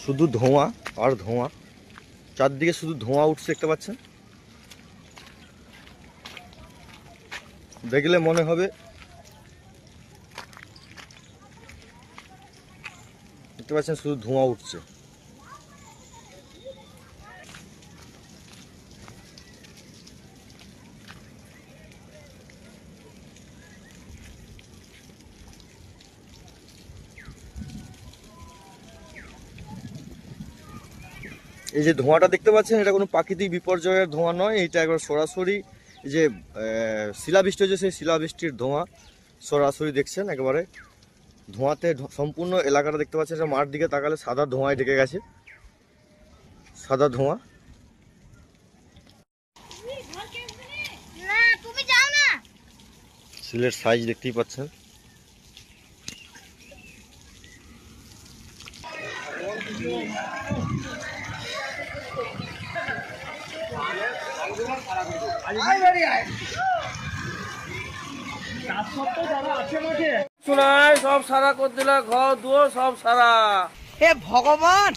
শুধু ধোঁয়া আর ধোঁয়া, চারদিকে শুধু ধোঁয়া উঠছে, দেখতে পাচ্ছেন। দেখলে মনে হবে, দেখতে পাচ্ছেন শুধু ধোঁয়া উঠছে। এই যে ধোঁয়াটা দেখতে পাচ্ছেন, এটা কোনো প্রাকৃতিক বিপর্যয়ের ধোঁয়া নয়, এটা একবার সরাসরি যে শিলাবৃষ্টি হয়েছে সেই শিলাবৃষ্টির ধোঁয়া সরাসরি দেখছেন। একেবারে ধোঁয়াতে সম্পূর্ণ এলাকাটা দেখতে পাচ্ছেন। এটা মাঠ দিকে তাকালে সাদা ধোঁয়ায় ঢেকে গেছে, সাদা ধোঁয়া। শিলের সাইজ দেখতেই পাচ্ছেন। সব সারা করে দিলা, ঘর দুয়ার সব সারা। হে ভগবান,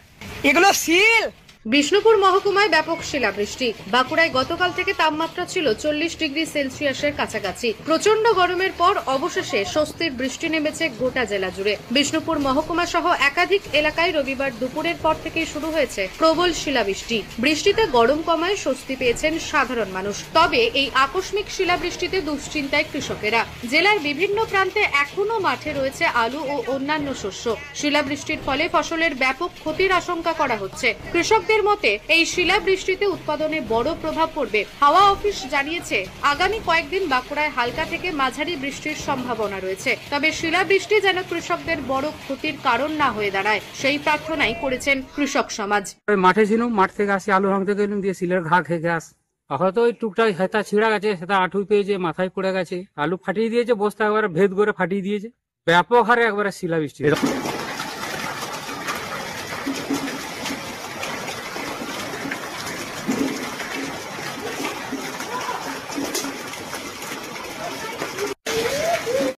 এগুলো সিল। বিষ্ণুপুর মহকুমায় ব্যাপক শিলাবৃষ্টি। বাঁকুড়ায় গতকাল থেকে তাপমাত্রা ছিল 40 ডিগ্রি সেলসিয়াসের কাছাকাছি। প্রচন্ড গরমের পর অবশেষে স্বস্তির বৃষ্টি নেমেছে গোটা জেলা জুড়ে। বিষ্ণুপুর মহকুমা সহ একাধিক এলাকায় রবিবার দুপুরের পর থেকেই শুরু হয়েছে প্রবল শিলাবৃষ্টি। বৃষ্টিতে গরম কমায় স্বস্তি পেয়েছেন সাধারণ মানুষ। তবে এই আকস্মিক শিলাবৃষ্টিতে দুশ্চিন্তায় কৃষকেরা। জেলার বিভিন্ন প্রান্তে এখনো মাঠে রয়েছে আলু ও অন্যান্য শস্য। শিলাবৃষ্টির ফলে ফসলের ব্যাপক ক্ষতির আশঙ্কা করা হচ্ছে। কৃষকদের মতে এই শিলাবৃষ্টিতে উৎপাদনে বড় প্রভাব পড়বে। হাওয়া অফিস জানিয়েছে আগামী কয়েকদিন বাঁকুড়ায় হালকা থেকে মাঝারি বৃষ্টির সম্ভাবনা রয়েছে। তবে শিলাবৃষ্টি যেন কৃষকদের বড় ক্ষতির কারণ না হয়ে দাঁড়ায় সেই প্রার্থনাই করেছেন কৃষক সমাজ। মাঠে ছিলাম, মাঠ থেকে আসি আলু ভাঙতে গেলাম, দিয়ে শিলের ঘা খেয়ে আস। হয়তো ওই টুকটাক হেতা ছিঁড়া গেছে, সেটা আঁঠুই পেয়েছে, মাথায় পড়ে গেছে, আলু ফাটিয়ে দিয়েছে, বস্তা একবারে ভেদ করে ফাটিয়ে দিয়েছে। ব্যাপক হারে একবারে শিলাবৃষ্টি।